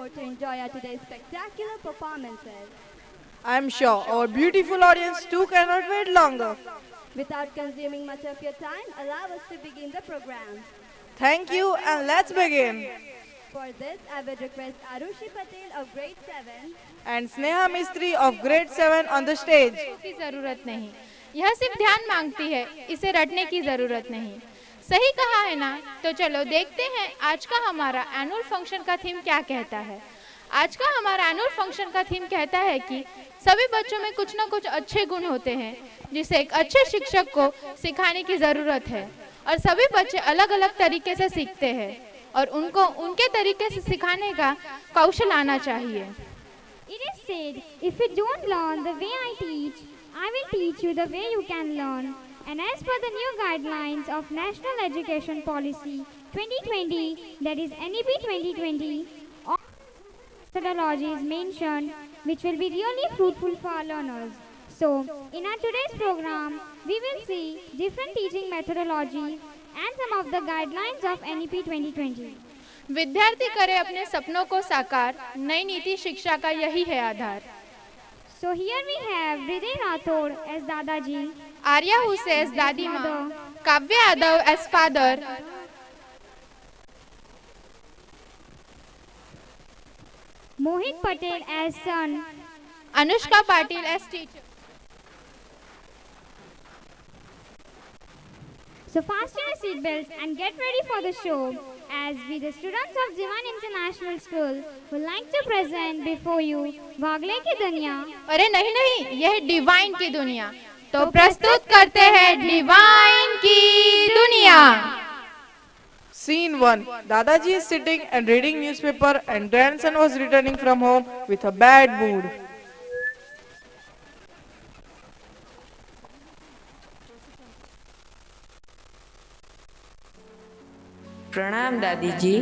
more to enjoy our today's spectacular performances. I'm sure our beautiful audience too cannot wait longer. Without consuming much of your time, allow us to begin the program. Thank you and let's begin. For this, I would request Arushi Patel of grade 7 And Sneha Mistry of grade 7 on the stage. की ज़रूरत नहीं, यह सिर्फ ध्यान मांगती है, इसे रटने की ज़रूरत नहीं। सही कहा है ना? तो चलो देखते हैं आज का हमारा एनुअल फंक्शन का थीम क्या कहता है। आज का हमारा एनुअल फंक्शन का थीम कहता है कि सभी बच्चों में कुछ ना कुछ अच्छे गुण होते हैं जिसे एक अच्छे शिक्षक को सिखाने की ज़रूरत है, और सभी बच्चे अलग अलग तरीके से सीखते हैं और उनको उनके तरीके से सिखाने का कौशल आना चाहिए। It is said, if you don't learn the way I teach, I will teach you the way you can learn. And as per the new guidelines of National Education Policy 2020, that is NEP 2020, all methodologies mentioned which will be really fruitful for our learners. So, in our today's program, we will see different teaching methodology and some of the guidelines of NEP 2020. विद्यार्थी करे अपने सपनों को साकार, नई नीति शिक्षा का यही है आधार। So here we have Hriday Rathod as Dadaji, Arya हुसे as Dadi Maa, Kavya Yadav as father, Mohit Patel as son, Anushka Patil as teacher. So fasten your seatbelts and get ready for the show as we, the students of Jivan International School, would like to present before you वागले की दुनिया। अरे नहीं नहीं, यह divine की दुनिया। तो प्रस्तुत करते हैं डिवाइन की दुनिया। Scene 1. Dadaji is sitting and reading newspaper and grandson was returning from home with a bad mood. प्रणाम दादी जी।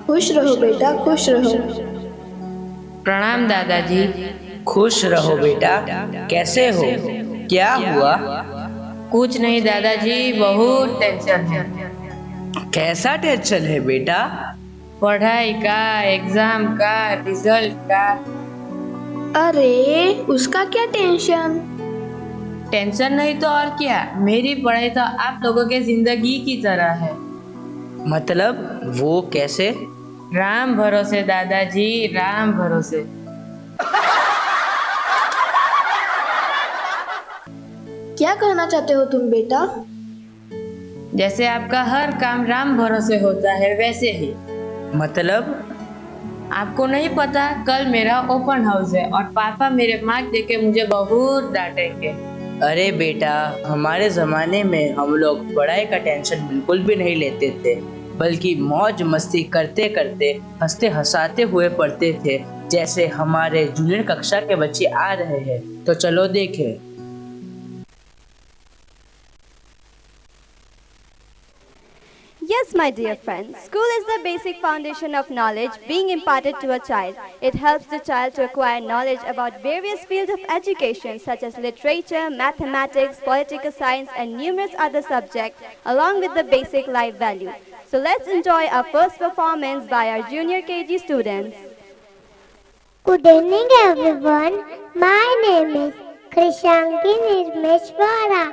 खुश रहो बेटा, खुश रहो। प्रणाम दादाजी। खुश रहो बेटा। कैसे हो? क्या हुआ? कुछ नहीं दादाजी, बहुत टेंशन है। कैसा टेंशन है बेटा? पढ़ाई का, एग्जाम का, रिजल्ट का। अरे उसका क्या टेंशन? टेंशन नहीं तो और क्या, मेरी पढ़ाई तो आप लोगों के जिंदगी की तरह है। मतलब वो कैसे? राम भरोसे दादाजी, राम भरोसे। क्या कहना चाहते हो तुम बेटा? जैसे आपका हर काम राम भरोसे होता है वैसे ही। मतलब आपको नहीं पता, कल मेरा ओपन हाउस है और पापा मेरे मार्क देके मुझे बहुत डांटेंगे। अरे बेटा, हमारे जमाने में हम लोग पढ़ाई का टेंशन बिल्कुल भी नहीं लेते थे, बल्कि मौज मस्ती करते करते हंसते हंसाते हुए पढ़ते थे। जैसे हमारे जूनियर कक्षा के बच्चे आ रहे हैं, तो चलो देखें। Yes, my dear friends, school is the basic foundation of knowledge being imparted to a child. It helps the child to acquire knowledge about various fields of education such as literature, mathematics, political science and numerous other subjects along with the basic life value. So let's enjoy our first performance by our junior KG students. Good evening everyone. My name is Krishanki Nirmeshwara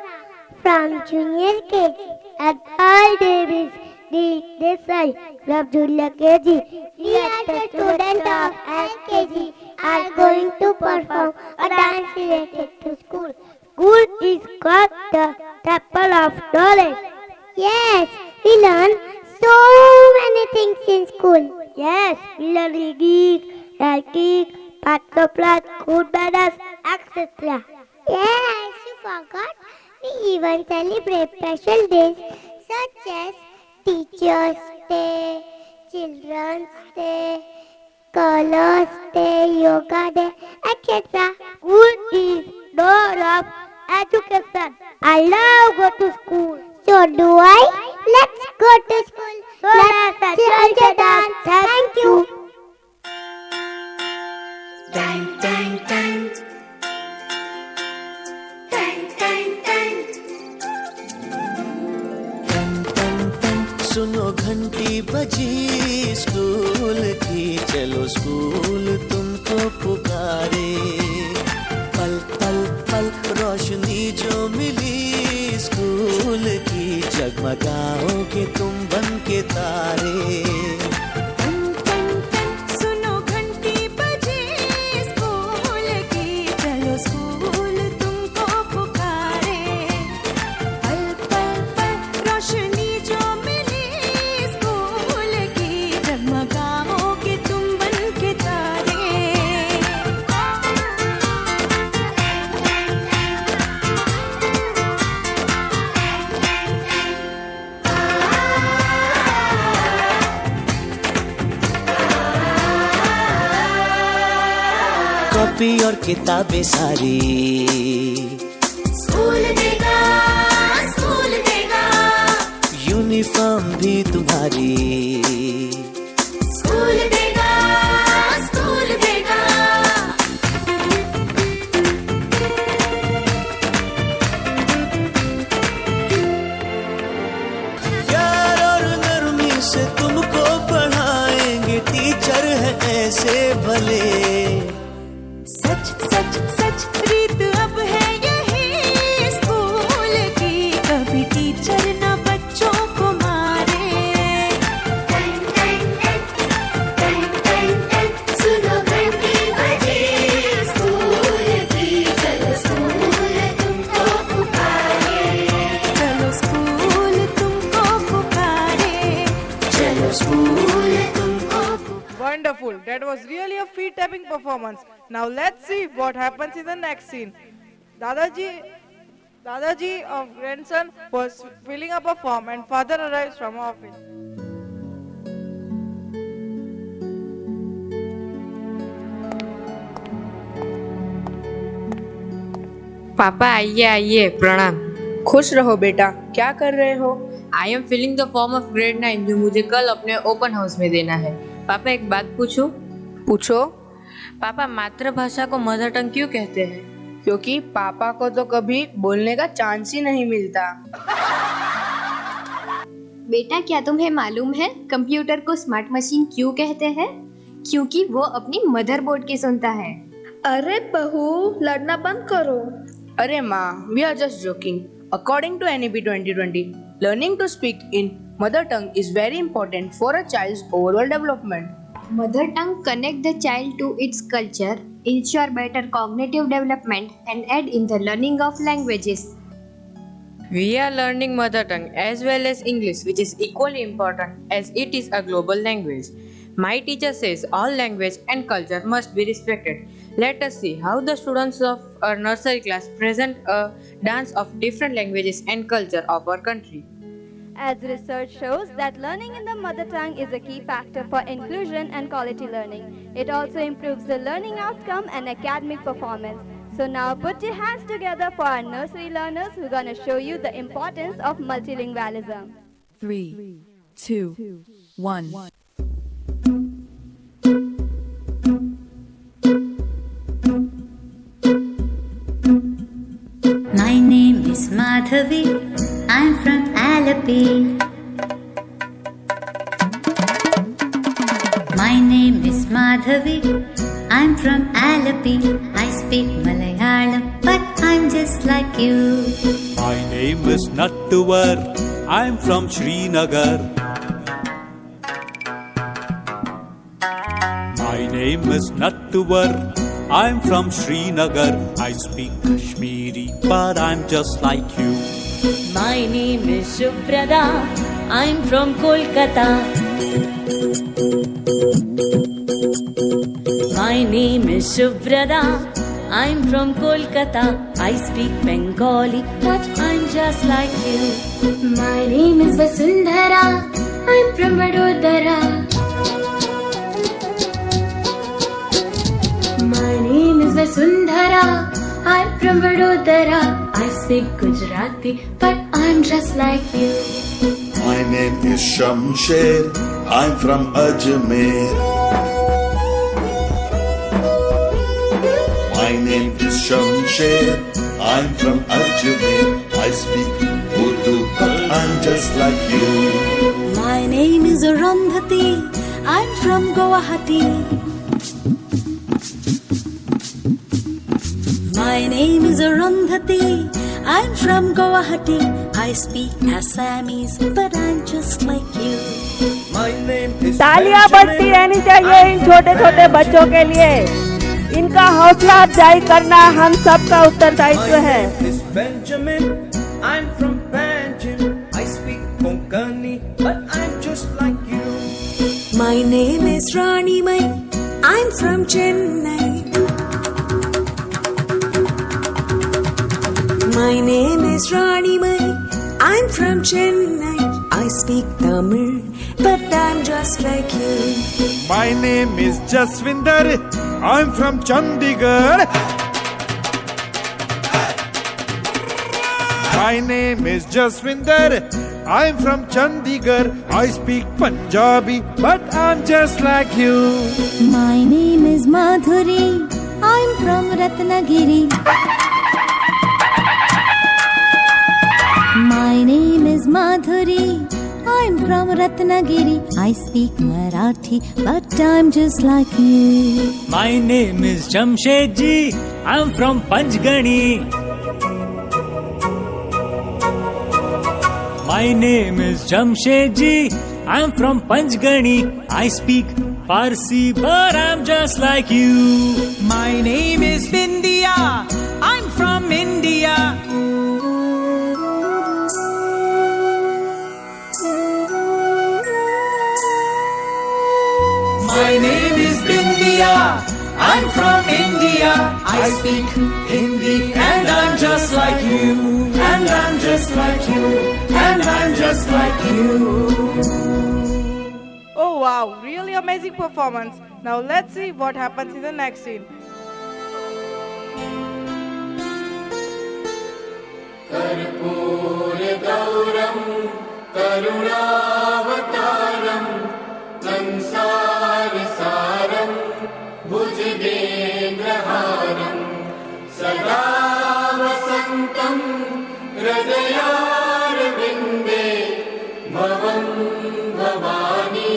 from Junior KG at All Davis Desai from Junior KG. We are the students of LKG are going to perform a dance related to school. School is called the temple of knowledge. Yes, we learn so many things in school. Yes, we learn Greek, Turkic, parts of plant, good manners, etc. Yes, you forgot. We even celebrate special days such as Teachers' Day, Children's Day, Colors Day, Yoga Day, etc. School is door of education. I love go to school. So do I. Let's go to school. Let's enjoy dance. Thank you. Dang, dang, dang. Dang, dang, dang. सुनो घंटी बजी school की, चलो school तुमको पुकारे। पल पल पल रोशनी जो मिली स्कूल की, जगमगाओगे तुम बन के तारे। कॉपी और किताबें सारी स्कूल देगा, स्कूल देगा। यूनिफॉर्म भी तुम्हारी स्कूल देगा, स्कूल देगा। प्यार और नरमी से तुमको पढ़ाएंगे, टीचर है ऐसे भले। सच सच सच रीत अब है यही स्कूल की, कभी टीचर ना बच्चों को मारे। सुनो घंटी बजे स्कूल की, चलो स्कूल तुमको पुकारे। चलो स्कूल तुमको पुकारे। चलो स्कूल तुमको पुकारे। Wonderful. That was really a feet tapping performance. Now let's see what happens in the next scene. Dadaji of grandson was filling up a form and father arrives from office. पापा आइए आइए, प्रणाम। खुश रहो बेटा, क्या कर रहे हो? I am filling the form of grade 9 जो मुझे कल अपने ओपन हाउस में देना है। पापा एक बात पूछूं? पूछो। पापा मातृभाषा को मदर टंग क्यों कहते हैं? क्योंकि पापा को तो कभी बोलने का चांस ही नहीं मिलता। बेटा क्या तुम्हें मालूम है कंप्यूटर को स्मार्ट मशीन क्यों कहते हैं? क्योंकि वो अपनी मदरबोर्ड की सुनता है। अरे बहू, लड़ना बंद करो। अरे माँ, we are just joking. According to NEP 2020, learning to speak in mother tongue is very important for a child's overall development. Mother tongue connect the child to its culture, ensure better cognitive development, and aid in the learning of languages. We are learning mother tongue as well as English, which is equally important as it is a global language. My teacher says all language and culture must be respected. Let us see how the students of a nursery class present a dance of different languages and culture of our country. As research shows that learning in the mother tongue is a key factor for inclusion and quality learning. It also improves the learning outcome and academic performance. So now put your hands together for our nursery learners who are going to show you the importance of multilingualism. 3, 2, 1. My name is Madhavi, I'm from Alapi. My name is Madhavi, I'm from Alapi. I speak Malayalam, but I'm just like you. My name is Nattuvar, I'm from Srinagar. My name is Nattuvar, I'm from Srinagar. I speak Kashmiri, but I'm just like you. My name is Shubhrada, I'm from Kolkata. My name is Shubhrada, I'm from Kolkata. I speak Bengali, but I'm just like you. My name is Vasundhara, I'm from Vadodara. My name is Vasundhara, I'm from Vadodara. I speak Gujarati, but I'm just like you. My name is Shamsher, I'm from Ajmer. My name is Shamsher, I'm from Ajmer. I speak Urdu, but I'm just like you. My name is Arundhati, I'm from Guwahati. name is Arundhati. I'm from Guwahati. I speak Assamese, but I'm just like you. My name is तालियां बजती रहनी चाहिए इन छोटे छोटे बच्चों के लिए। इनका हौसला अफजाई करना हम सबका उत्तरदायित्व है। My name is Benjamin. I'm from Panjim. I speak Konkani, but I'm just like you. My name is Rani Mai. I'm from Chennai. My name is Rani Mai. I'm from Chennai. I speak Tamil, but I'm just like you. My name is Jaswinder. I'm from Chandigarh. My name is Jaswinder. I'm from Chandigarh. I speak Punjabi, but I'm just like you. My name is Madhuri. I'm from Ratnagiri. My name is Madhuri. I'm from Ratnagiri. I speak Marathi, but I'm just like you. My name is Jamshedji. I'm from Panchgani. My name is Jamshedji. I'm from Panchgani. I speak Parsi, but I'm just like you. My name is Bindia. I'm from India. My name is Bindia. I'm from India. I speak Hindi and I'm just like you. And I'm just like you. And I'm just like you. Oh wow, really amazing performance. Now let's see what happens in the next scene. कर्पूरगौरं करुणावतारं संसारसारं भुजगेन्द्रहारं सदा वसन्तं हृदयारविन्दे भवं भवानी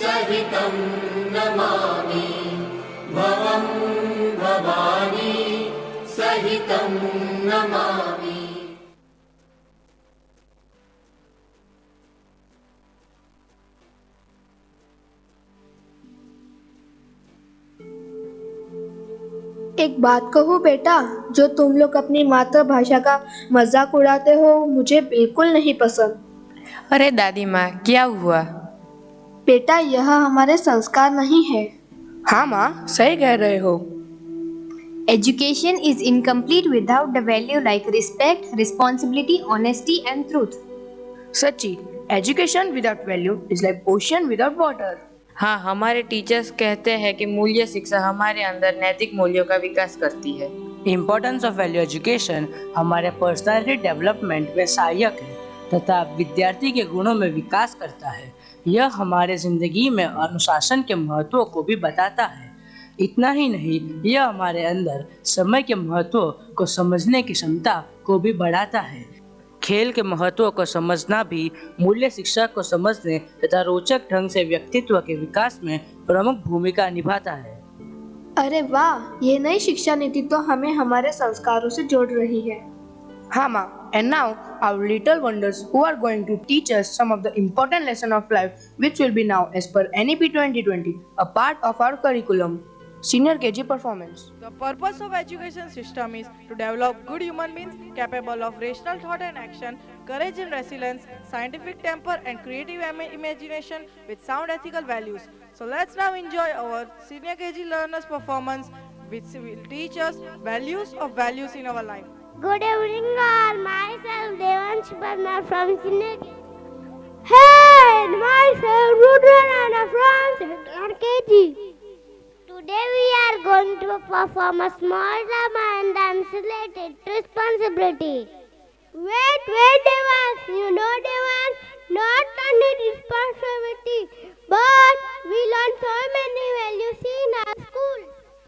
सहितं नमामि भवं भवानी सहितं नमामि। एक बात कहूँ बेटा, जो तुम लोग अपनी मातृभाषा का मजाक उड़ाते हो मुझे बिल्कुल नहीं पसंद। अरे दादी माँ, क्या हुआ? बेटा, यह हमारे संस्कार नहीं है। हाँ माँ, सही कह रहे हो। Education is incomplete without the value like respect, responsibility, honesty and truth. सच्ची, education without value is like ocean without water. हाँ, हमारे टीचर्स कहते हैं कि मूल्य शिक्षा हमारे अंदर नैतिक मूल्यों का विकास करती है। इम्पोर्टेंस ऑफ वैल्यू एजुकेशन हमारे पर्सनालिटी डेवलपमेंट में सहायक है तथा विद्यार्थी के गुणों में विकास करता है। यह हमारे जिंदगी में अनुशासन के महत्व को भी बताता है। इतना ही नहीं, यह हमारे अंदर समय के महत्व को समझने की क्षमता को भी बढ़ाता है। खेल के महत्व को समझना भी मूल्य शिक्षा को समझने तथा रोचक ढंग से व्यक्तित्व के विकास में प्रमुख भूमिका निभाता है। अरे वाह, ये नई शिक्षा नीति तो हमें हमारे संस्कारों से जोड़ रही है। हाँ माँ, and now our little wonders who are going to teach us some of the important lesson of life which will be now as per NEP 2020 a part of our curriculum. Senior KG performance. The purpose of education system is to develop good human beings capable of rational thought and action, courage and resilience, scientific temper and creative imagination with sound ethical values. So let's now enjoy our senior KG learners performance which will teach us values in our life. Good evening all, myself Devansh Parmar from Senior KG. Hey, myself Rudrananda from Senior KG. Today we are going to perform a small drama and dance related to responsibility. Wait, Devans, you know Devans, not only responsibility, but we learn so many values in our school.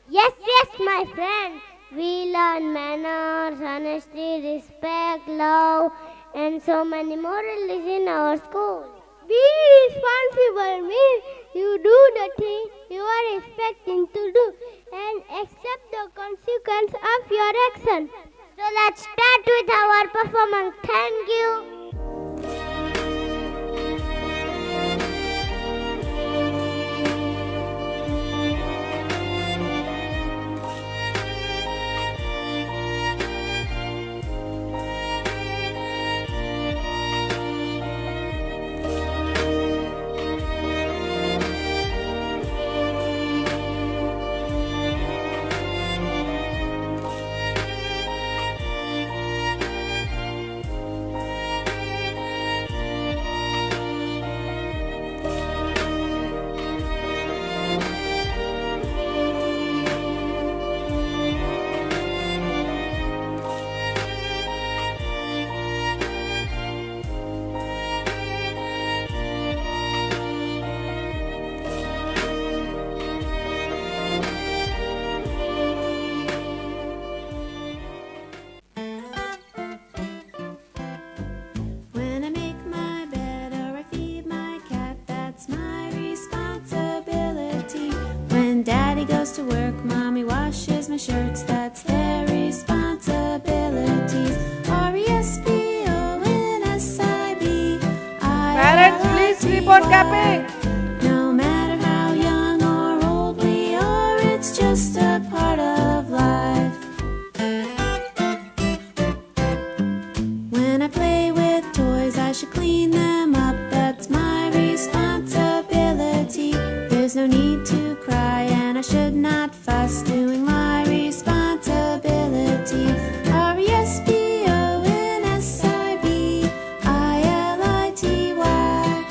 Yes, my friend. We learn manners, honesty, respect, love, and so many morals in our school. Be responsible means you do the thing you are expecting to do, and and accept the consequence of your action. So let's start with our performance. Thank you. When I make my bed or I feed my cat, that's my responsibility. When daddy goes to work, mommy washes my shirts, that's their responsibilities. R-E-S-P-O-N-S-I-B. Parents, please keep on capping. No matter how young or old we are, it's just a part of life. When I play with toys, I should clean them up, that's my responsibility. There's no need to cry and I should not fuss, doing my responsibility. R-E-S-P-O-N-S-I-B-I-L-I-T-Y.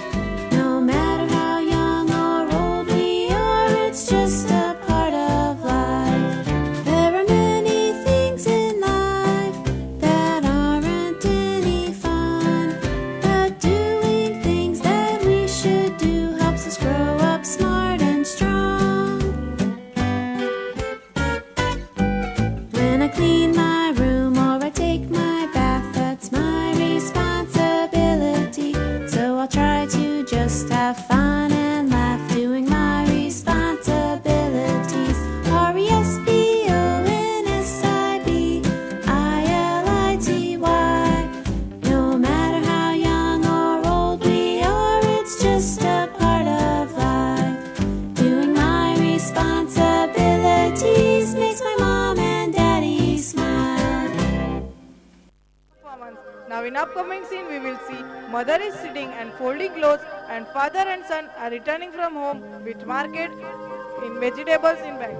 No matter how young or old we are, it's just a part of life. There are many things in life that aren't any fun, but doing things that we should do helps us grow up smart and strong. When I clean my room or I take my bath, that's my responsibility. So I'll try to just have fun and laugh, doing my responsibilities. R-E-S-P-O-N-S-I-B-I-L-I-T-Y. No matter how young or old we are, it's just a part of life. Doing my responsibilities makes my mom and daddy smile. Performance. Now in upcoming scene we will see mother is sitting and folding clothes and father and son are returning from home with market in vegetables in bag.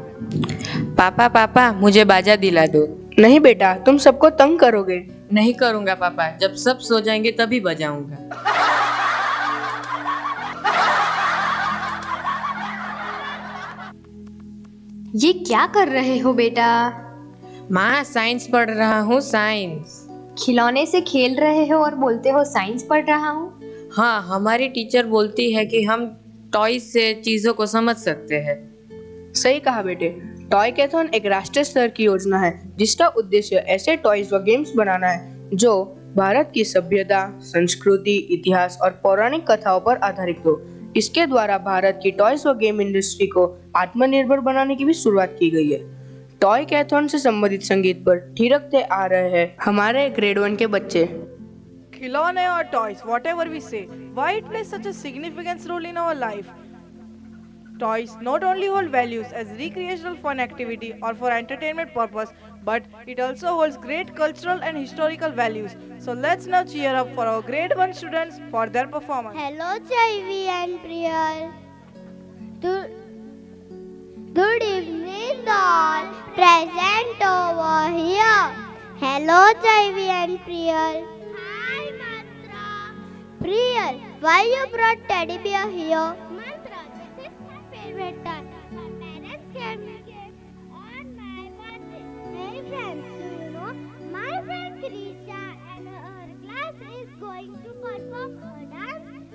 पापा पापा मुझे बाजा दिला दो। नहीं बेटा, तुम सबको तंग करोगे। नहीं करूँगा पापा, जब सब सो जाएंगे तभी बजाऊंगा। ये क्या कर रहे हो बेटा? माँ साइंस पढ़ रहा हूँ, साइंस। खिलौने से खेल रहे हो और बोलते हो साइंस पढ़ रहा हूँ? हाँ, हमारी टीचर बोलती है कि हम टॉयज से चीजों को समझ सकते हैं। सही कहा बेटे। टॉय कैथॉन एक राष्ट्रीय स्तर की योजना है जिसका उद्देश्य ऐसे टॉयज व गेम्स बनाना है जो भारत की सभ्यता, संस्कृति, इतिहास और पौराणिक कथाओं पर आधारित हो। इसके द्वारा भारत की टॉयज व गेम इंडस्ट्री को आत्मनिर्भर बनाने की भी शुरुआत की गई है। टॉय कैथॉन से संबंधित संगीत पर थिरकते आ रहे हैं हमारे ग्रेड 1 के बच्चे। Khilone or toys, whatever we say, why it plays such a significant role in our life? Toys not only hold values as recreational fun activity or for entertainment purpose, but it also holds great cultural and historical values. So let's now cheer up for our grade 1 students for their performance. Hello, Chaivi and Priyal. Good evening, all present over here. Hello, Chaivi and Priyal. Hi, Mantra. Priyal, why you brought teddy bear here? Mantra, this is my favorite toy. My parents gave me gift on my birthday. Hey friends, do you know my friend Krisha and her class is going to perform a dance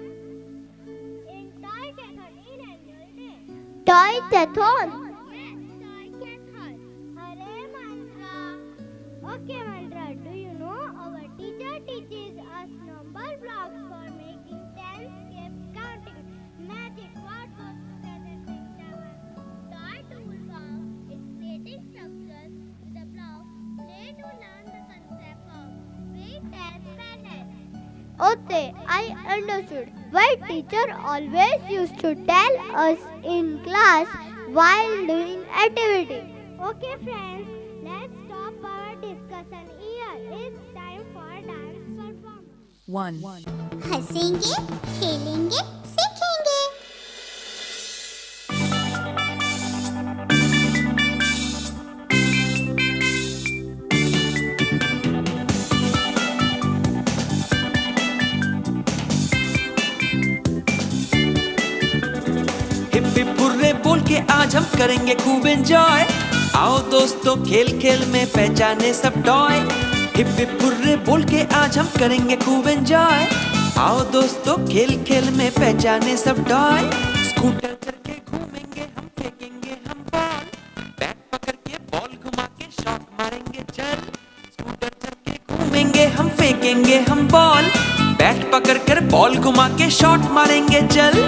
in Toy-Cathon in annual day. Toy-Cathon? Yes, Toy-Cathon. Hare Mantra. Okay, Mantra, do you know our teacher teaches us number blocks for making tens, keep counting, magic, what goes together, 6, 7. Toy toolbox, it Okay, I understood. Why teacher always used to tell us in class while doing activity. Okay friends, let's stop our discussion here. It's time for dance performance. 1. हंसेंगे, खेलेंगे, सीखेंगे. Hip hip hurray बोल के आज हम करेंगे खूब enjoy. आओ दोस्तों खेल खेल में पहचाने सब टॉय. हिप हिप हुर्रे बोल के आज हम करेंगे खूब एंजॉय. आओ दोस्तों खेल खेल में पहचाने सब टॉय. स्कूटर चल के घूमेंगे हम, फेंकेंगे हम बॉल. बैट पकड़ के बॉल घुमा के शॉट मारेंगे चल. स्कूटर चल के घूमेंगे हम, फेंकेंगे हम बॉल. बैट पकड़ कर बॉल घुमा के शॉट मारेंगे चल.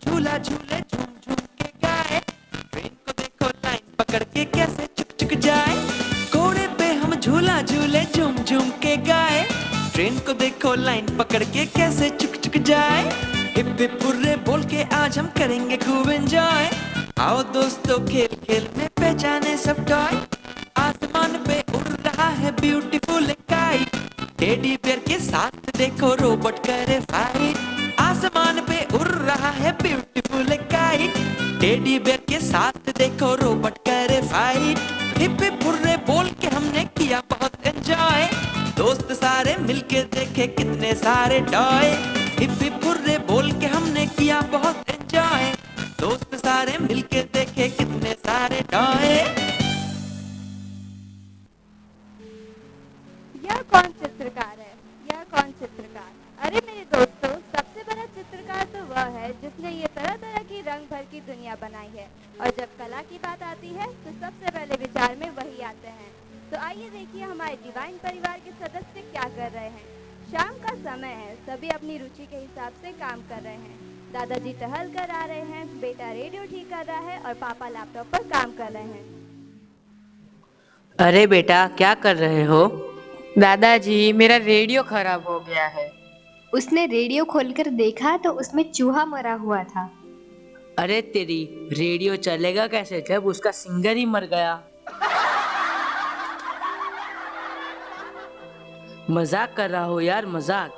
झूला झूले झूम झूम के गाए. ट्रेन को देखो लाइन पकड़ के कैसे चुक चुक जाए. घोड़े पे हम झूला झूले झूम झूम के गाए. ट्रेन को देखो लाइन पकड़ के कैसे चुक चुक जाए. हिप हिप हुर्रे बोल के आज हम करेंगे खूब एंजॉय. आओ दोस्तों खेल खेल में पहचाने सब टॉय. आसमान पे उड़ रहा है ब्यूटीफुल काइट. टेडी बेयर के साथ देखो रोबोट करे फाइट. आसमान पे उड़ रहा है ब्यूटीफुल काइट. टेडी बेयर के साथ देखो रोबोट करे फाइट. हिप हिप हुर्रे बोल के हमने किया बहुत एंजॉय. दोस्त सारे मिलके देखे कितने सारे टॉय. हिप हिप हुर्रे बोल के हमने किया बहुत एंजॉय. दोस्त सारे मिलके देखे कितने सारे टॉय. यह कौन चित्रकार है? यह कौन चित्रकार? अरे मेरे दोस्तों, सबसे बड़ा चित्रकार तो वह है जिसने ये तरह तरह की रंग भर की दुनिया बनाई है. और जब कला की बात आती है तो सबसे पहले विचार में वही आते हैं. तो आइए देखिए हमारे डिवाइन परिवार के सदस्य क्या कर रहे हैं. शाम का समय है, सभी अपनी रुचि के हिसाब से काम कर रहे हैं. दादाजी टहल कर आ रहे हैं, बेटा रेडियो ठीक कर रहा है और पापा लैपटॉप पर काम कर रहे हैं. अरे बेटा क्या कर रहे हो? दादाजी मेरा रेडियो खराब हो गया है. उसने रेडियो खोलकर देखा तो उसमें चूहा मरा हुआ था. अरे तेरी, रेडियो चलेगा कैसे जब उसका सिंगर ही मर गया. मजाक कर रहा हो यार, मजाक.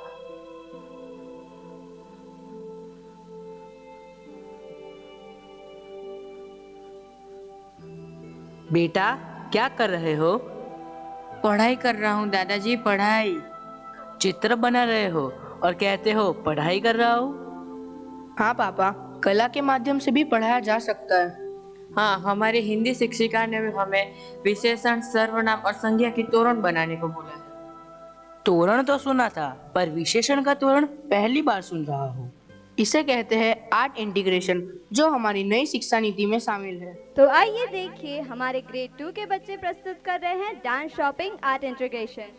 बेटा क्या कर रहे हो? पढ़ाई कर रहा हूँ दादाजी, पढ़ाई. चित्र बना रहे हो और कहते हो पढ़ाई कर रहा हूँ. हाँ पापा, कला के माध्यम से भी पढ़ाया जा सकता है. हाँ, हमारी हिंदी शिक्षिका ने हमें विशेषण, सर्वनाम और संज्ञा की तोरण बनाने को बोला है. तोरण तो सुना था, पर विशेषण का तोरण पहली बार सुन रहा हूँ. इसे कहते हैं आर्ट इंटीग्रेशन, जो हमारी नई शिक्षा नीति में शामिल है. तो आइए देखिए हमारे ग्रेड 2 के बच्चे प्रस्तुत कर रहे हैं dance shopping art integration.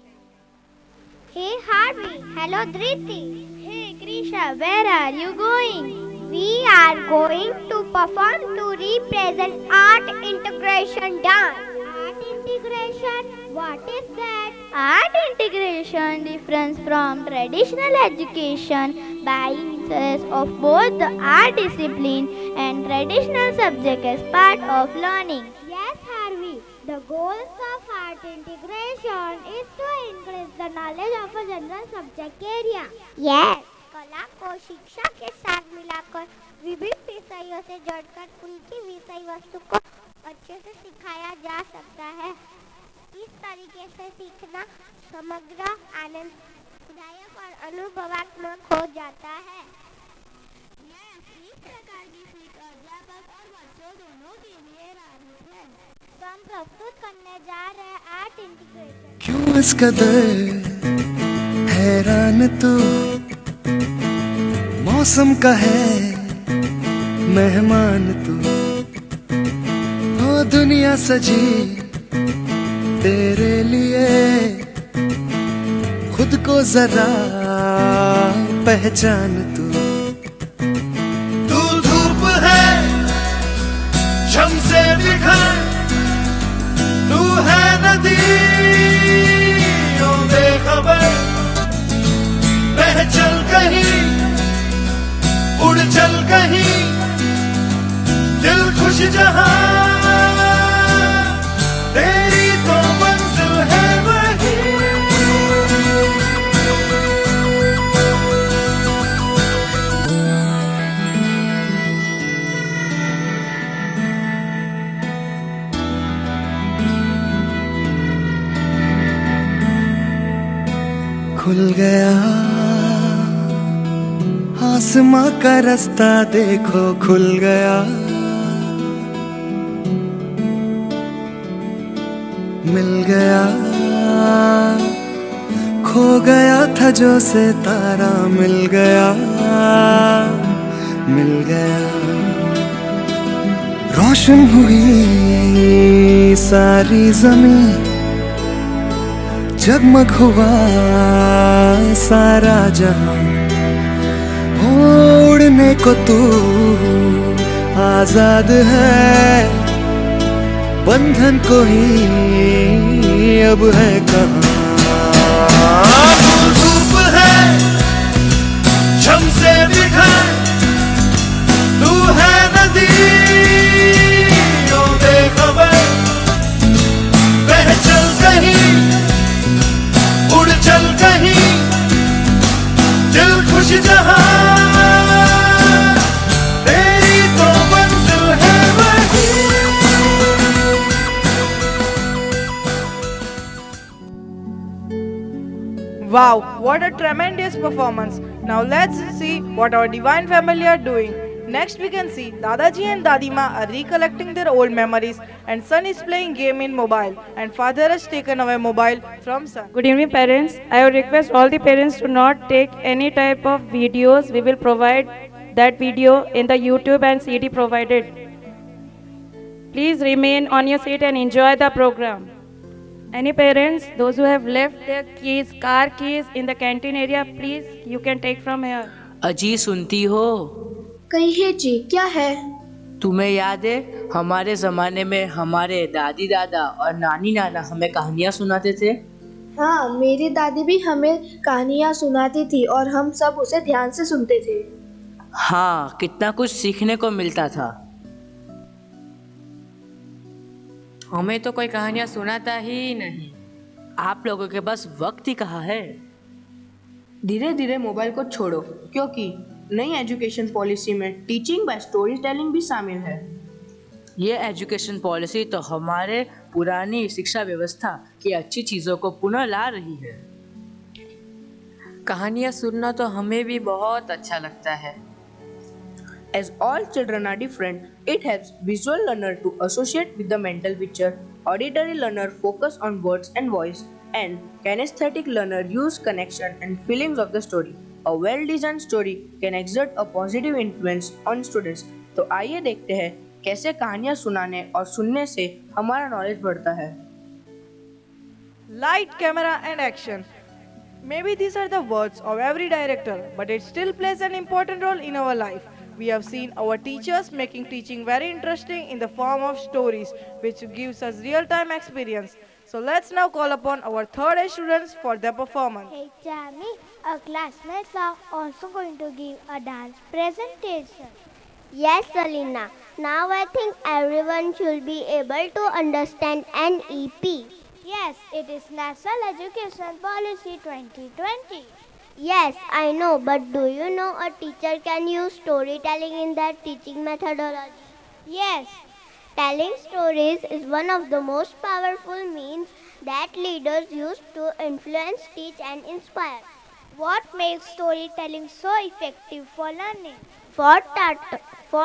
Hey Harvey, hello Dhriti. Hey Krisha, where are you going? We are going to perform to represent art integration dance. Art integration? What is that? Art integration differs from traditional education by uses of both the art discipline and traditional subject as part of learning. Yes, Harvey. The goals of art integration is to increase the knowledge of a general subject area. Yes. कला को शिक्षा के साथ मिलाकर विभिन्न विषयों से जोड़कर उनकी विषय वस्तु को अच्छे से सिखाया जा सकता है. इस तरीके से सीखना समग्र, आनंददायक और अनुभवात्मक हो जाता है. इस प्रकार की सीख अध्यापक और बच्चों दोनों के लिए लाभदायक है. तो हम प्रस्तुत करने जा रहे हैं आर्ट इंटीग्रेशन. क्यों इस कदर हैरान तू मौसम का है मेहमान तू. हो दुनिया सजी तेरे लिए, खुद को जरा पहचान तू धूप है शम से बिखर, तू है नदी ओ बेखबर, बह चल कहीं उड़ चल कहीं, दिल खुश जहां तेरी तो मंजिल है वही। खुल गया आसमां का रास्ता, देखो खुल गया, मिल गया, खो गया था जो सितारा, मिल गया, मिल गया, रोशन हुई सारी जमीन, जगमग हुआ सारा जहां, उड़ने को तू आजाद है, बंधन कोई अब है कहाँ। धूप है शम से बिखर, तू है नदी ओ बेखबर, बह चल कहीं उड़ चल कहीं, दिल खुश जहां तेरी तो मंजिल है वही। Wow, what a tremendous performance. Now let's see what our divine family are doing. Next we can see Dadaji and Dadima are recollecting their old memories, and son is playing game in mobile, and father has taken away mobile from son. Good evening, parents. I would request all the parents to not take any type of videos. We will provide that video in the YouTube and CD provided. Please remain on your seat and enjoy the program. Any parents, those who have left their keys, car keys in the canteen area, please, you can take from here. अजी सुनती हो? कहिए जी, क्या है? तुम्हें याद है हमारे जमाने में हमारे दादी दादा और नानी नाना हमें कहानियाँ सुनाते थे? हाँ, मेरी दादी भी हमें कहानियाँ सुनाती थी और हम सब उसे ध्यान से सुनते थे। हाँ, कितना कुछ सीखने को मिलता था। हमें तो कोई कहानियाँ सुनाता ही नहीं। आप लोगों के पास वक्त ही कहाँ है? धीरे धीरे मोबाइल को छोड़ो, क्योंकि नई एजुकेशन पॉलिसी में टीचिंग बाय स्टोरी टेलिंग भी शामिल है। ये एजुकेशन पॉलिसी तो हमारे पुरानी शिक्षा व्यवस्था की अच्छी चीज़ों को पुनः ला रही है। कहानियाँ सुनना तो हमें भी बहुत अच्छा लगता है। As all children are different, it helps visual learner to associate with the mental picture, auditory learner focus on words and voice, and kinesthetic learner use connection and feelings of the story. A well-designed story can exert a positive influence on students. तो आइए देखते हैं कैसे कहानियाँ सुनाने और सुनने से हमारा नॉलेज बढ़ता है। Light, camera and action. Maybe these are the words of every director, but it still plays an important role in our life. We have seen our teachers making teaching very interesting in the form of stories, which gives us real-time experience. So let's now call upon our third A students for their performance. Hey Jamie, our classmates are also going to give a dance presentation. Yes, Salina. Now I think everyone should be able to understand NEP. Yes, it is National Education Policy 2020. Yes, I know, but do you know a teacher can use storytelling in their teaching methodology? Yes, telling stories is one of the most powerful means that leaders use to influence, teach and inspire. What makes storytelling so effective for learning? For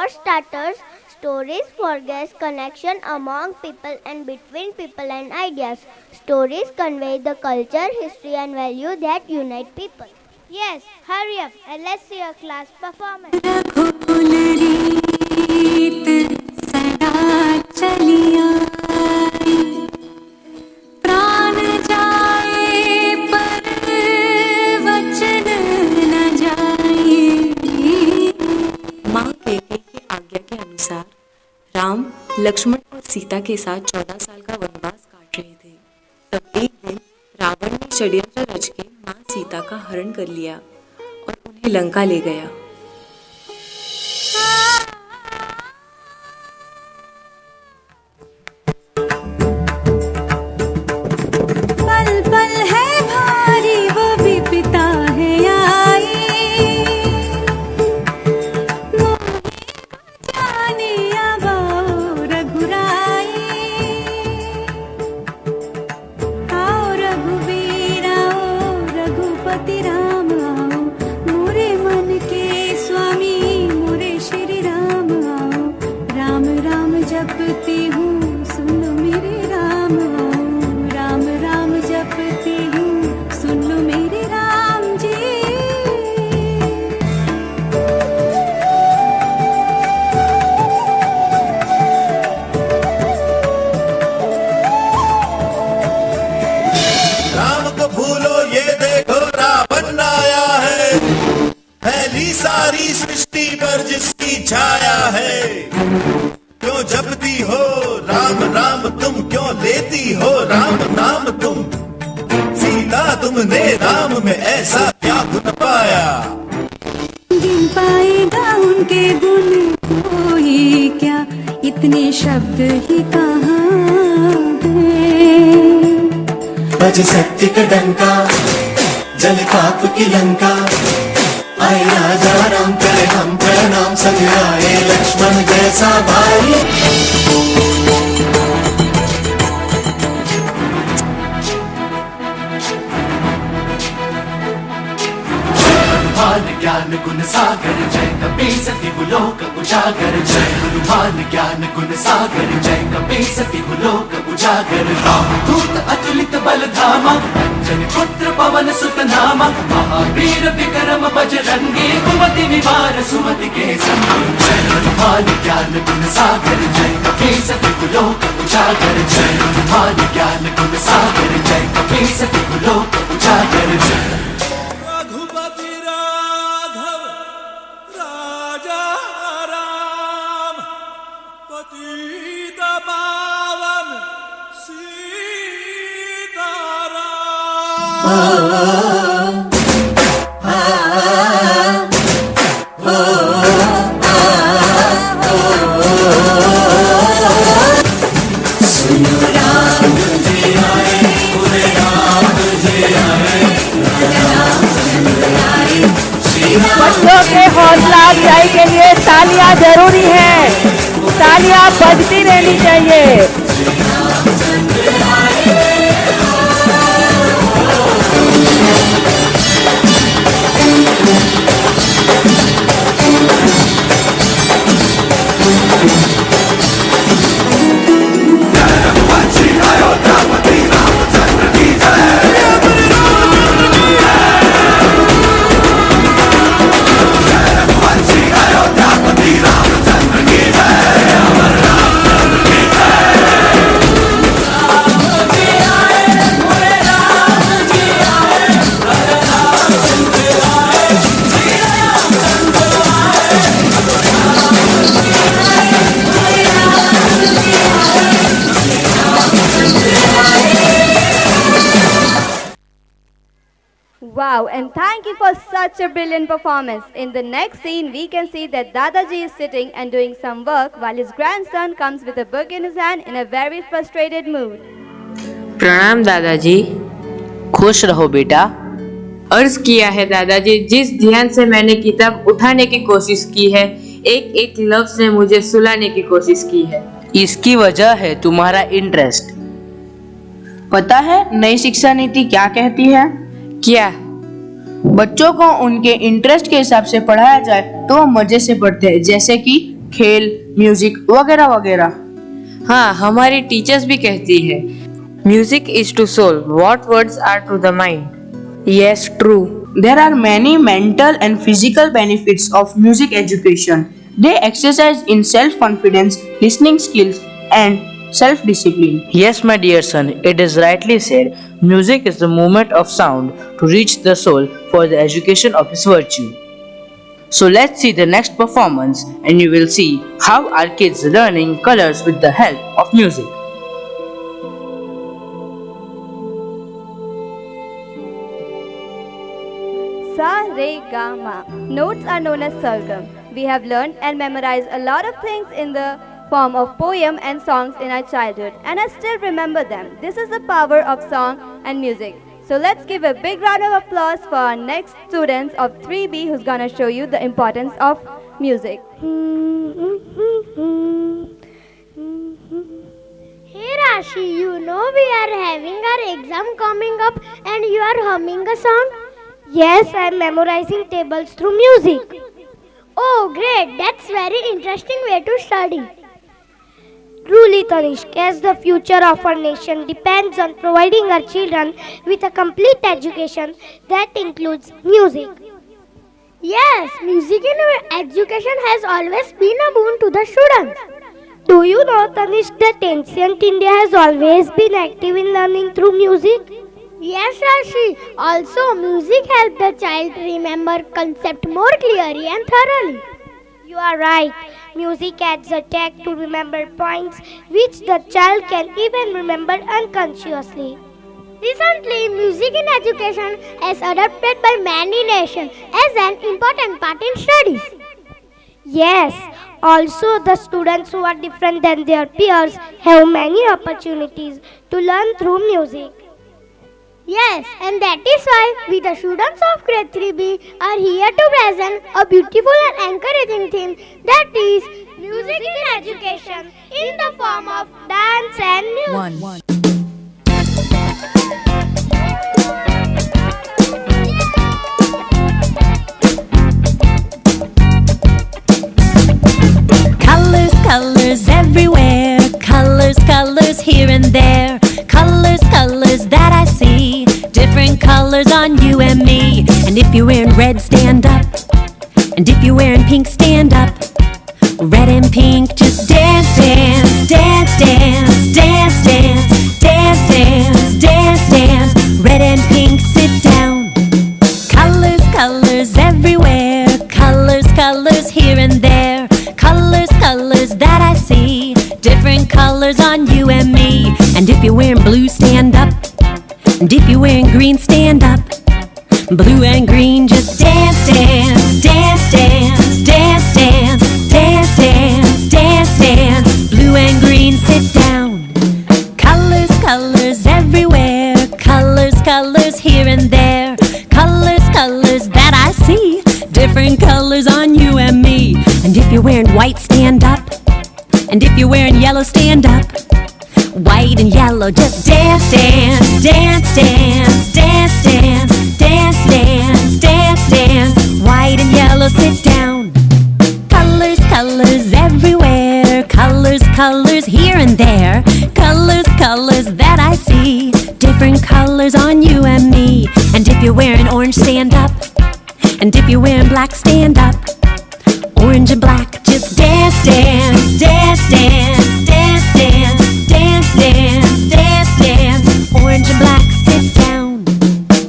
starters, stories forecast connection among people and between people and ideas. Stories convey the culture, history and value that unite people. Yes, hurry up and let's see your class performance. प्राण जाए पर वचन राम लक्ष्मण और सीता के साथ 14 साल का वनवास काट रहे थे। तब एक दिन रावण ने षड्यंत्र रच के मां सीता का हरण कर लिया और उन्हें लंका ले गया। पल पल है भारी वो विपदा है आई, जाने अब आओ रघुराई, आओ रघुवीर आओ रघुपति राम आओ, मोरे मन के स्वामी मोरे श्री राम आओ, राम राम जपती हूँ सुन लो मेरे राम आओ, राम राम जपती हूँ सुन लो मेरे राम जी। राम को भूलो ये देखो रावण आया है, फैली सारी सृष्टि पर जिसकी छाया है। क्यों जपती हो राम राम तुम, क्यों लेती हो राम नाम तुम, सीता तुमने राम में ऐसा क्या गुण पाया। गिन पाएगा उनके गुण कोई क्या, इतने शब्द ही कहाँ हैं। बज सत्य का डंका जल पाप की लंका, आए राजा राम करे हम प्रणाम, संग आए लक्ष्मण जैसा भाई। हनुमान ज्ञान गुण सागर जय कपीसति लोक उजागर, जय हनुमान ज्ञान गुण सागर जय कपीसति लोक उजागर। रामदूत अतुलित बल धामा, अंजनी पुत्र पवन सुत नामा, महावीर विक्रम बजरंगी, कुमति निवार सुमति के संगी। जय हनुमान ज्ञान गुण सागर जय कपीसति लोक उजागर, जय हनुमान ज्ञान गुण सागर जय कपीसति लोक उजागर। रघुपति राघव राजा राम, पतित पावन बच्चों के हौसला अफजाई के लिए तालियां जरूरी है, तालियां बजती रहनी चाहिए। Wow, and thank you for such a brilliant performance. In the next scene, we can see that Dadaji is sitting and doing some work while his grandson comes with a book in his hand in a very frustrated mood. प्रणाम दादाजी। खुश रहो बेटा। अर्ज किया है दादाजी, जिस ध्यान से मैंने किताब उठाने की कोशिश की है, एक एक लफ्ज ने मुझे सुलाने की कोशिश की है। इसकी वजह है तुम्हारा इंटरेस्ट। पता है नई शिक्षा नीति क्या कहती है? क्या? बच्चों को उनके इंटरेस्ट के हिसाब से पढ़ाया जाए तो वो मजे से पढ़ते हैं, जैसे कि खेल, म्यूजिक वगैरह वगैरह। हाँ, हमारी टीचर्स भी कहती है, music is to soul what words are to the mind. Yes, true. There are many mental and physical benefits of music education. They exercise in self-confidence, listening skills, and self-discipline. Yes, my dear son, it is rightly said. Music is the movement of sound to reach the soul for the education of its virtue. So let's see the next performance and you will see how our kids learning colors with the help of music. Sa, Re, Ga, Ma. Notes are known as Sargam. We have learned and memorized a lot of things in the form of poem and songs in our childhood, and I still remember them. This is the power of song and music. So let's give a big round of applause for our next students of 3B who's gonna show you the importance of music. Hey Rashi, you know we are having our exam coming up and you are humming a song? Yes, I am memorizing tables through music. Oh great, that's very interesting way to study. Truly Tanishq, as the future of our nation depends on providing our children with a complete education that includes music. Yes, music in our education has always been a boon to the students. Do you know, Tanishq, that ancient India has always been active in learning through music? Yes, Rashi. Also, music helps the child remember concept more clearly and thoroughly. You are right. Music adds a tag to remember points which the child can even remember unconsciously. Recently, music in education has adopted by many nations as an important part in studies. Yes, also the students who are different than their peers have many opportunities to learn through music. Yes, and that is why we the students of grade 3B are here to present a beautiful and encouraging theme, that is music in education in the form of dance and music. Colors, colors everywhere, colors, colors here and there, colors, colors that I see, different colors on you and me. And if you're wearing red, stand up, and if you're wearing pink, stand up. Red and pink, just dance, dance, dance, dance, dance, dance, dance, dance, dance, dance. Red and pink, sit down. Colors, colors everywhere, colors, colors here and there, colors, colors that I see, different colors on you and me. And if you're wearing blue, stand up, and if you're wearing green, stand up. Blue and green, just dance, dance, dance, dance, dance, dance, dance, dance, dance, dance. Blue and green, sit down. Colors, colors everywhere, colors, colors here and there, colors, colors that I see, different colors on you and me. And if you're wearing white, stand up, and if you're wearing yellow, stand up. White and yellow, just dance, dance, dance, dance, dance, dance, dance, dance, dance, dance. White and yellow, sit down. Colors, colors everywhere, colors, colors here and there, colors, colors that I see, different colors on you and me. And if you're wearing orange, stand up, and if you're wearing black, stand up. Orange and black, just dance, dance, dance, dance, dance, dance, dance, dance, dance, dance. Orange and black, sit down.